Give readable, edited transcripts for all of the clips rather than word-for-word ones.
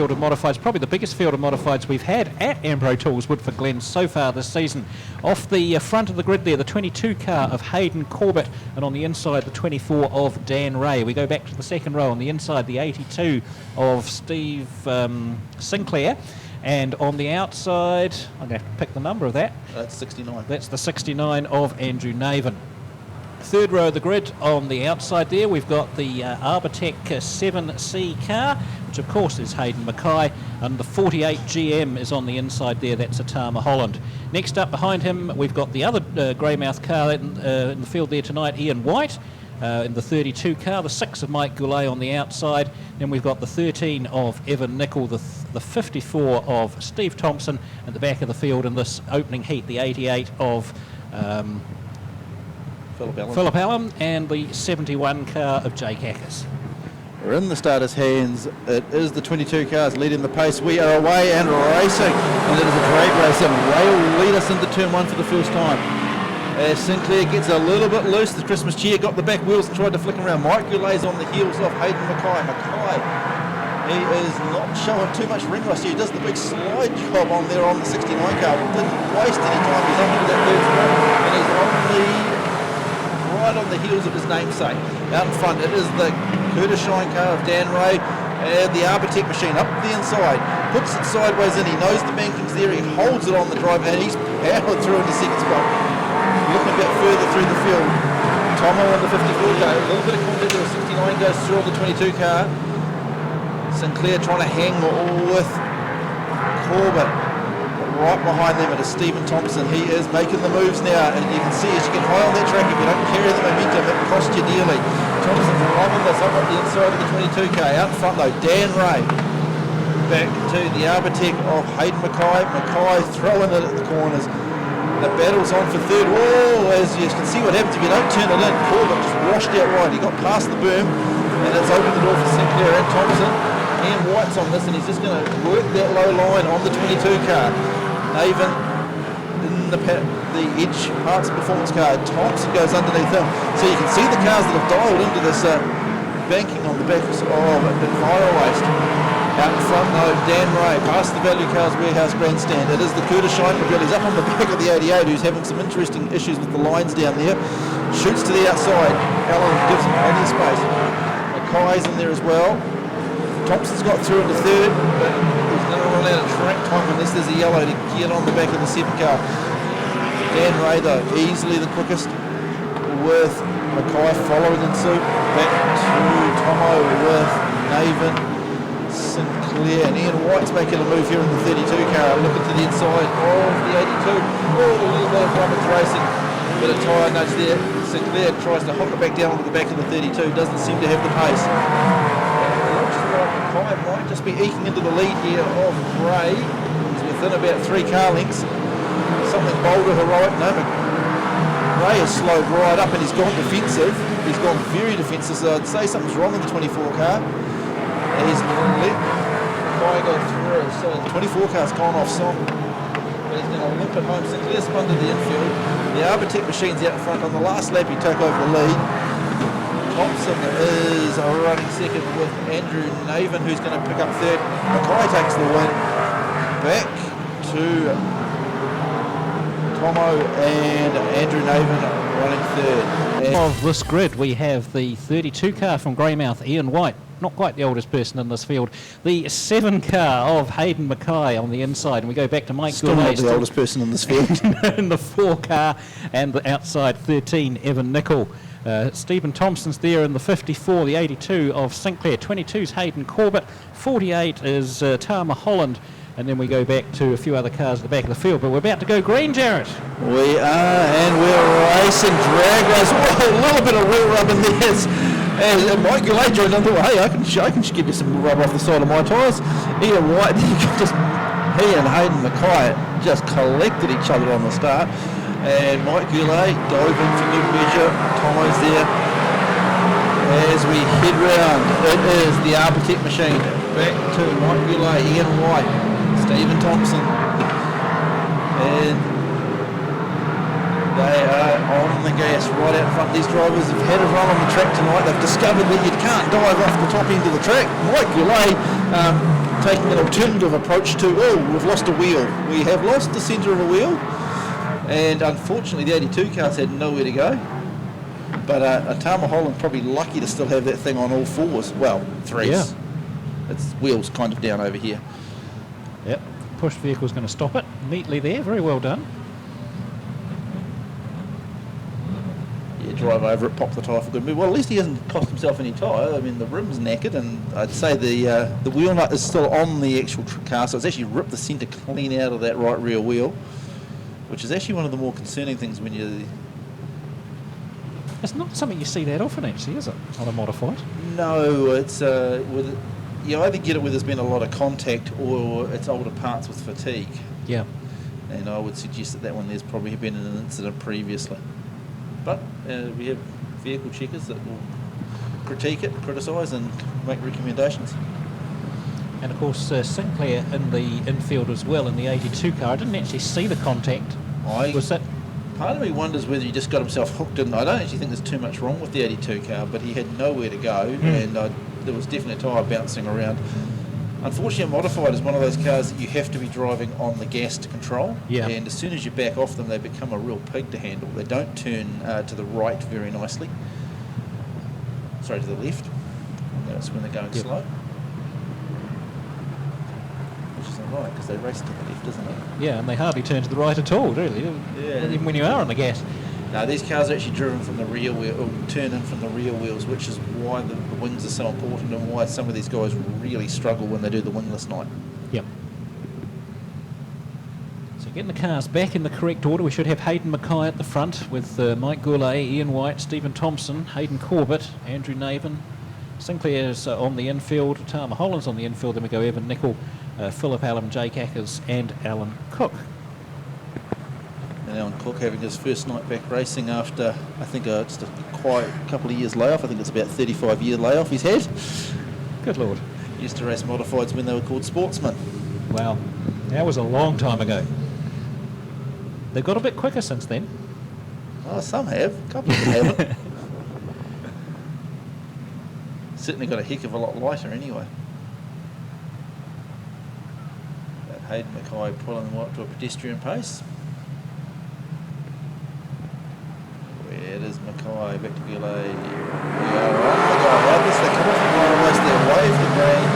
field of modifieds, probably the biggest field of modifieds we've had at Ambro Tools WoodfordGlen so far this season. Off the front of the grid there, the 22 car of Hayden Corbett, and on the inside the 24 of Dan Ray. We go back to the second row. On the inside, the 82 of Steve Sinclair, and on the outside, I'm going to have to pick the number of that. That's 69. That's the 69 of Andrew Naven. Third row of the grid, on the outside there, we've got the Arbortec 7C car, which of course is Hayden Mackay, and the 48 GM is on the inside there. That's a Tama Holland. Next up behind him, we've got the other Greymouth car in the field there tonight, Ian White, in the 32 car, the 6 of Mike Goulet on the outside. Then we've got the 13 of Evan Nicol, the 54 of Steve Thompson at the back of the field in this opening heat, the 88 of Philip Allen, and the 71 car of Jake Hackers. We're in the starters' hands. It is the 22 cars leading the pace. We are away and racing, and it is a drag race, and Ray will lead us into turn 1 for the first time. As Sinclair gets a little bit loose, the Christmas cheer got the back wheels and tried to flick around. Mike Goulet's on the heels of Hayden Mackay. Mackay, he is not showing too much ring rust here. He does the big slide job on there on the 69 car. Didn't waste any time. He's under that third spot, and he's right on the heels of his namesake. Out in front, it is the Curtis Shine car of Dan Ray, and the Arbortec machine up the inside, puts it sideways in. He knows the banking's there. He holds it on the drive, and he's powered through into second spot. Looking a bit further through the field, Tomo on the 54 car, a little bit of contact there. 69 goes through on the 22 car. Sinclair trying to hang with Corbett. Right behind them, it is Stephen Thompson. He is making the moves now, and you can see as you get high on that track, if you don't carry the momentum, it costs you dearly. Thompson's driving this up at the inside of the 22 car. Out in front though, Dan Ray. Back to the Arbortec of Hayden Mackay. Mackay throwing it at the corners. The battle's on for third. Oh, as you can see what happens if you don't turn it in. Corbett just washed out wide. He got past the berm, and it's opened the door for Sinclair and Thompson. Ian White's on this, and he's just going to work that low line on the 22 car. Naven in the Edge Parts Performance car. Thompson goes underneath him. So you can see the cars that have dialed into this banking on the back of Enviro Waste. Out in front though, Dan Ray, past the Value Cars Warehouse grandstand. It is the Curtis Shine Mobile. He's up on the back of the 88, who's having some interesting issues with the lines down there. Shoots to the outside. Allen gives him plenty of space. Mackay's in there as well. Thompson's got through into third, but he's going to run out of track time unless there's a yellow to get on the back of the 7 car. Dan Ray though, easily the quickest, with Mackay following in suit. Back to Tomo with Naven, Sinclair, and Ian White's making a move here in the 32 car, looking to the inside of the 82. Oh, a little bit of Roberts racing, bit of tyre nudge there. Sinclair tries to hook it back down onto the back of the 32, doesn't seem to have the pace. Mackay might just be eking into the lead here of Ray. He's within about 3 car lengths. Something bolder heroic. No, Ray has slowed right up and he's gone defensive. He's gone very defensive, so I'd say something's wrong in the 24 car. He's let Mackay go through, so the 24 car's gone off song. But he's going to limp it home. Sinclair spun to the infield. The Arbortec machine's out in front. On the last lap he took over the lead. Thompson is running second with Andrew Naven, who's going to pick up third. Mackay takes the win. Back to Tomo and Andrew Naven running third. Of this grid, we have the 32 car from Greymouth, Ian White, not quite the oldest person in this field. The 7 car of Hayden Mackay on the inside, and we go back to Mike Still Goulet, not the oldest person in this field. in the 4 car, and the outside 13, Evan Nicol. Stephen Thompson's there in the 54, the 82 of Sinclair, 22's Hayden Corbett, 48 is Tama Holland, and then we go back to a few other cars at the back of the field. But we're about to go green, Jarrett. We are, and we're racing drag race. Whoa, a little bit of wheel rub in there. And Mike Goulet joined in. Hey, I can give you some rub off the side of my tyres. Ian White, he and Hayden Mackay just collected each other on the start. And Mike Goulet dove in for good measure. Tomo's there. As we head round, it is the Arbortec machine. Back to Mike Goulet, Ian White, Stephen Thompson. And they are on the gas right out front. These drivers have had a run on the track tonight. They've discovered that you can't dive off the top end of the track. Mike Goulet taking an alternative approach to, oh, we've lost a wheel. We have lost the centre of a wheel, and unfortunately the 82 cars had nowhere to go. But Tama Holland probably lucky to still have that thing on all fours. Well, threes. Yeah. Its wheel's kind of down over here. Yep, push vehicle's going to stop it neatly there. Very well done. Yeah, drive over it, pop the tyre for good move. Well, at least he hasn't cost himself any tyre. I mean, the rim's knackered, and I'd say the wheel nut is still on the actual car, so it's actually ripped the centre clean out of that right rear wheel, which is actually one of the more concerning things when you... It's not something you see that often, actually, is it, on a modified? No, it's you either get it where there's been a lot of contact, or it's older parts with fatigue. Yeah. And I would suggest that one there's probably been an incident previously. But we have vehicle checkers that will critique it, criticise, and make recommendations. And of course, Sinclair in the infield as well in the 82 car. I didn't actually see the contact. Was that? Part of me wonders whether he just got himself hooked in. I don't actually think there's too much wrong with the 82 car, but he had nowhere to go, and there was definitely a tyre bouncing around. Unfortunately, a modified is one of those cars that you have to be driving on the gas to control, and as soon as you back off them, they become a real pig to handle. They don't turn to the right very nicely. Sorry, to the left. That's when they're going slow. Which is ironic, because they race to the left, isn't it? Yeah, and they hardly turn to the right at all, really, even when you are on the gas. No, these cars are actually driven from the rear wheel, or turn in from the rear wheels, which is why the wings are so important, and why some of these guys really struggle when they do the wingless night. Yep. So getting the cars back in the correct order, we should have Hayden Mackay at the front with Mike Goulet, Ian White, Stephen Thompson, Hayden Corbett, Andrew Naven. Sinclair's on the infield, Tama Holland's on the infield, then we go Evan Nicol, Philip Allen, Jake Ackers and Alan Cook. And Alan Cook having his first night back racing after, I think, just a quiet couple of years layoff. I think it's about 35-year layoff he's had. Good Lord. He used to race modifieds when they were called sportsmen. Wow, that was a long time ago. They've got a bit quicker since then. Oh, some have. A couple of them haven't. Certainly got a heck of a lot lighter anyway. That Hayden Mackay pulling them up to a pedestrian pace. It is Mackay, back to Goulet. We are on the go. Others, they come off the line, race their way for the green.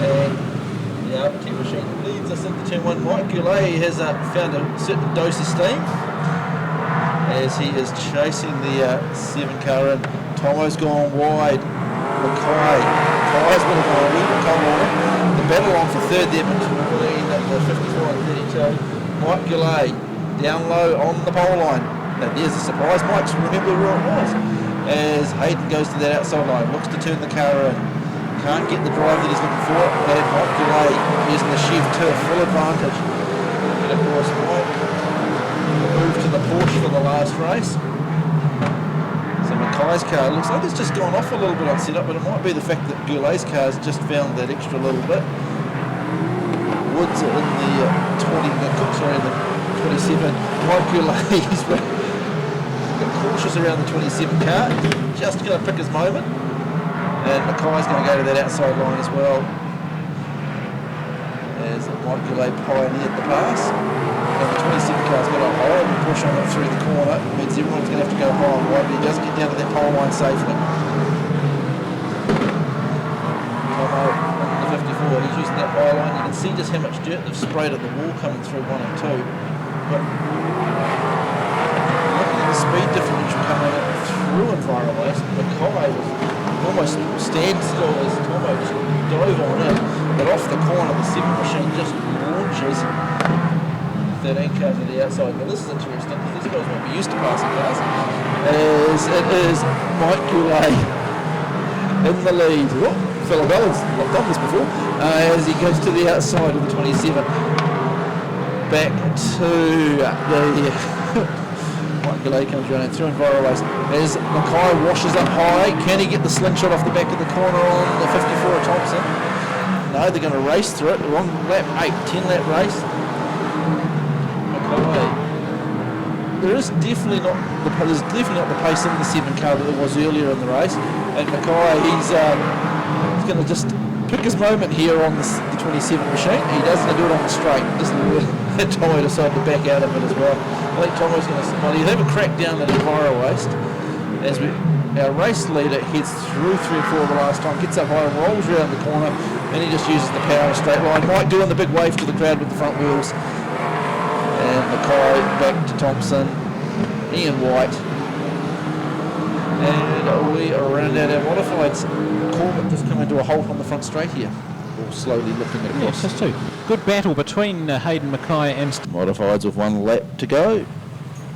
And the Arbitrary machine leads us into turn one. Mike Goulet has found a certain dose of steam as he is chasing the 7 car in. Tomo's gone wide. Mackay. Mackay's going to go a wee bit cold on him. The battle on for third there between the 54 and 32. Mike Goulet down low on the pole line. Now there's a surprise. Mike's remember where it was. As Hayden goes to that outside line, looks to turn the car in. Can't get the drive that he's looking for. And Mike Goulet using the shift to full advantage. And of course, Mike moved to the Porsche for the last race. So Mackay's car looks like it's just gone off a little bit on setup, but it might be the fact that Goulet's car's just found that extra little bit. Woods in the 27. Mike Goulet's been cautious around the 27 car, just going to pick his moment, and Mackay's going to go to that outside line as well as Mike Goulet pioneered the pass, and the 27 car's got a horrible push on it through the corner. It means everyone's going to have to go high and wide, but he does get down to that pole line safely. Tomo on the 54, he's using that pole line. You can see just how much dirt they've sprayed at the wall coming through 1 and 2. But looking at the speed differential coming through Environment, Mackay was almost standstill as Tomo just dove on in, but off the corner the 7 machine just launches 13 cars to the outside. Now this is interesting because these guys won't be used to passing cars, as it is Mike Goulet in the lead. Oh, Philip Allen's not done this before, as he goes to the outside of the 27. Back to the Mike Goulet comes around through Environment as Mackay washes up high. Can he get the slingshot off the back of the corner on the 54 of Thompson? No, they're going to race through it. Wrong lap 8, 10 lap race. Mackay. There's definitely not the pace in the 7 car that there was earlier in the race. And Mackay, he's going to just pick his moment here on the 27 machine. He doesn't do it on the straight. Just let Tomo decide to back out of it as well. I think Tomo's going to, well, he'll have a crack down that Enviro waste as our race leader heads through 3 and 4 the last time, gets up high, rolls around the corner, and he just uses the power of straight line. Mike doing the big wave to the crowd with the front wheels. And Mackay back to Thompson, Ian White. And we are around out our modifieds. Corbett just coming to a halt on the front straight here. All slowly looking across. Yes, that's too. Good battle between Hayden Mackay and... Modifieds with 1 lap to go.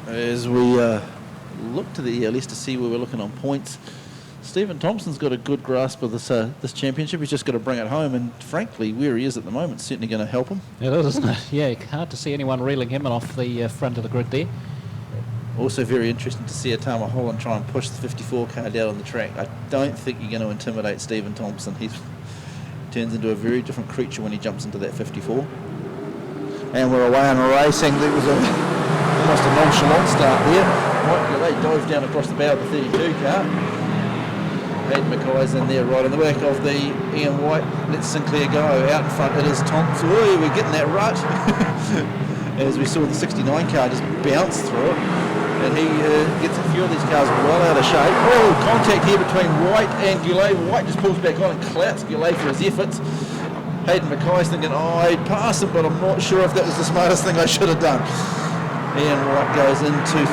As we look to the LS to see where we're looking on points. Stephen Thompson's got a good grasp of this championship. He's just got to bring it home, and frankly, where he is at the moment, certainly going to help him. It is, isn't it? Yeah, hard to see anyone reeling him off the front of the grid there. Also very interesting to see Atama Holland try and push the 54 car down on the track. I don't think you're going to intimidate Stephen Thompson. He turns into a very different creature when he jumps into that 54. And we're away on racing. There was almost a nonchalant start there. They dove down across the bow of the 32 car. Hayden Mackay's in there right in the back of the Ian White. Let's Sinclair go. Out in front it is Thompson. Oh, we're getting that rut. As we saw the 69 car just bounce through it. And he gets a few of these cars well out of shape. Oh, contact here between White and Goulet. White just pulls back on and clouts Goulet for his efforts. Hayden Mackay's thinking, oh, I'd pass him, but I'm not sure if that was the smartest thing I should have done. Ian White goes into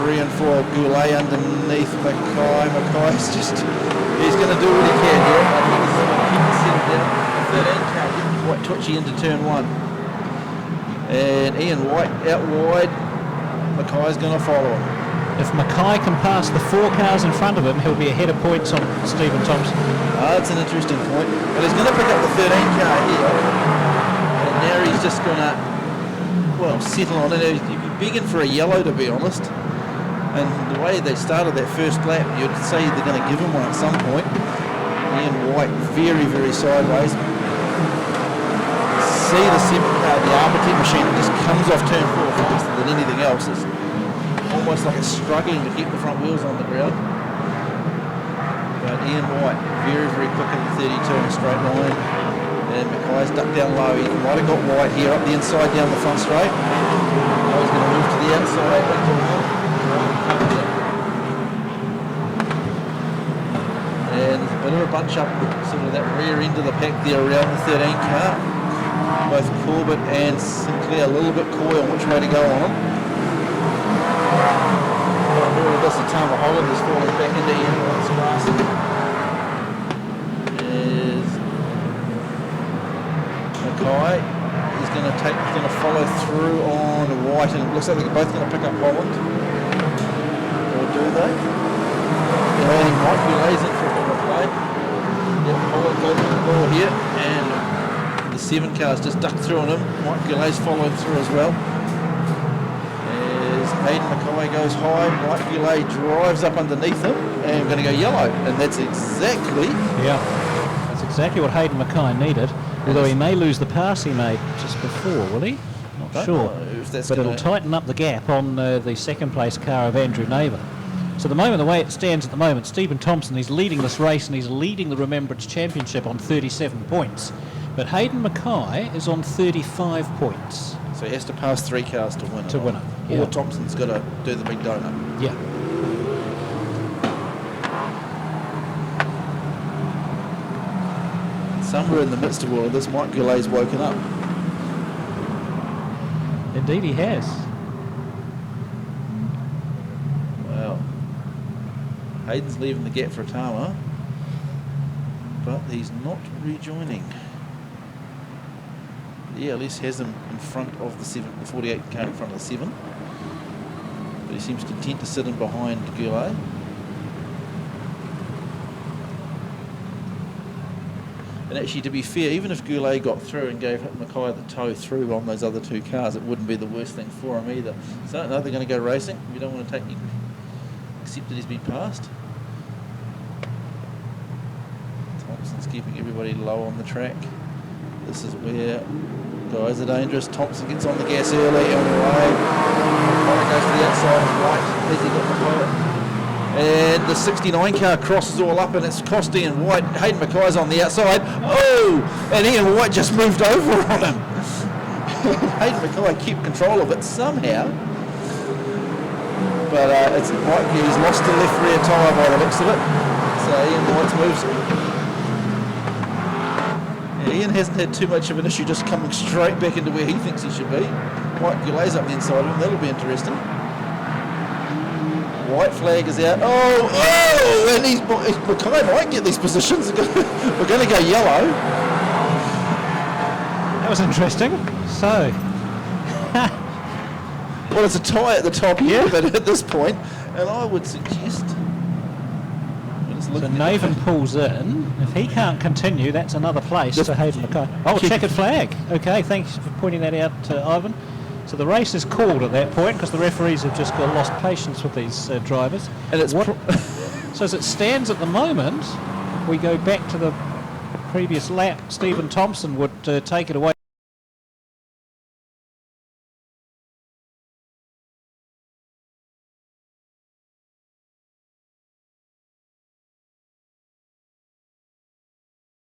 3 and 4. Goulet underneath Mackay. Mackay's just, he's going to do what he can here. I think he's going to keep the settle down. 13 car getting quite twitchy into turn 1. And Ian White out wide. Mackay's going to follow him. If Mackay can pass the 4 cars in front of him, he'll be ahead of points on Stephen Thompson. That's an interesting point. But he's going to pick up the 13 car here. And now he's just going to, well, settle on it. He'd be begging for a yellow, to be honest. And the way they started that first lap, you'd say they're going to give him one at some point. Ian White very, very sideways. See the 7 car, the Arbortech machine, that just comes off turn 4 faster than anything else. It's almost like it's struggling to keep the front wheels on the ground. But Ian White, very, very quick in the 32 in a straight line. And Mackay's ducked down low. He might have got White here up the inside down the front straight. Now he's going to move to the outside. And there's a bit of a bunch up sort of that rear end of the pack there around the 13 car. Both Corbett and Sinclair a little bit coy on which way to go on them. All of this, Atama Holland is falling back into Ian White's grasp. Mackay is going to follow through on White, and it looks like they're both going to pick up Holland. Or do they? And Mike Goulet's in for a bit of a play. Yep, Holland got the ball here, and the 7 car's just ducked through on him. Mike Goulet's followed through as well. As Hayden Mackay goes high, Mike Goulet drives up underneath him, and going to go yellow. And that's exactly... Yeah, that's exactly what Hayden Mackay needed. Although he may lose the pass he made just before, will he? Not sure. But it'll tighten up the gap on the second place car of Andrew Naver. So at the moment, the way it stands at the moment, Stephen Thompson, he's leading this race and he's leading the Remembrance Championship on 37 points. But Hayden Mackay is on 35 points. So he has to pass 3 cars to win it. To win it, yeah. Or Thompson's got to do the big donut. Yeah. Somewhere in the midst of all of this, Mike Goulet's woken up. Indeed he has. Well, Hayden's leaving the gap for Atama, but he's not rejoining. The LS has him in front of the 48 car in front of the 7. But he seems content to sit in behind Goulet. And actually, to be fair, even if Goulet got through and gave Mackay the tow through on those other 2 cars, it wouldn't be the worst thing for him either. So no, they're going to go racing. We don't want to accept that he's been passed. Thompson's keeping everybody low on the track. This is where guys are dangerous. Thompson gets on the gas early and away. Mackay goes to the outside of White. Has he got Mackay? And the 69 car crosses all up, and it's Costy and White. Hayden Mackay's on the outside. Oh! And Ian White just moved over on him. Hayden Mackay kept control of it somehow. But it's White. He's lost the left rear tyre by the looks of it. So Ian White's moves. Yeah, Ian hasn't had too much of an issue just coming straight back into where he thinks he should be. White lays up the inside of him. That'll be interesting. White flag is out. Oh! And Mackay might get these positions. We're going to go yellow. That was interesting. So, well, it's a tie at the top here, but at this point, and I would suggest. So Naven pulls in. If he can't continue, that's another place to Hayden Mackay. Oh, checkered flag. Okay, thanks for pointing that out, Ivan. So the race is called at that point because the referees have just got lost patience with these drivers. And it's so as it stands at the moment, we go back to the previous lap. Stephen Thompson would take it away.